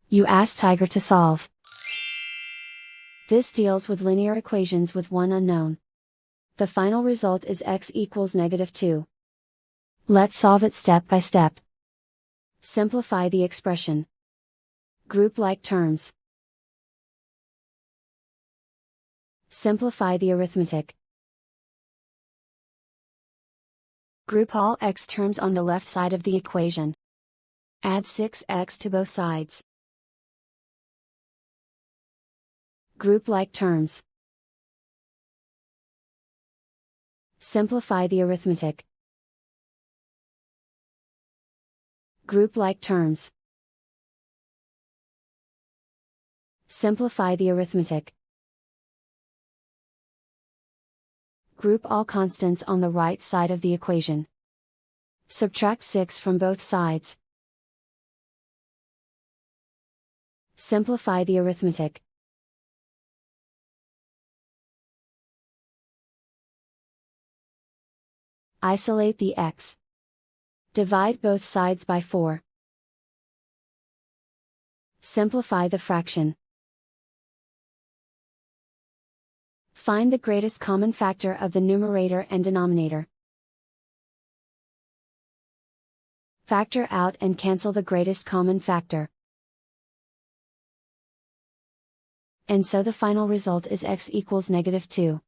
You ask Tiger to solve. This deals with linear equations with one unknown. The final result is x equals -2. Let's solve it step by step. Simplify the expression. Group like terms. Simplify the arithmetic. Group all x terms on the left side of the equation. Add 6x to both sides. Group like terms. Simplify the arithmetic. Group like terms. Simplify the arithmetic. Group all constants on the right side of the equation. Subtract 6 from both sides. Simplify the arithmetic. Isolate the x. Divide both sides by 4. Simplify the fraction. Find the greatest common factor of the numerator and denominator. Factor out and cancel the greatest common factor. And so the final result is x equals -2.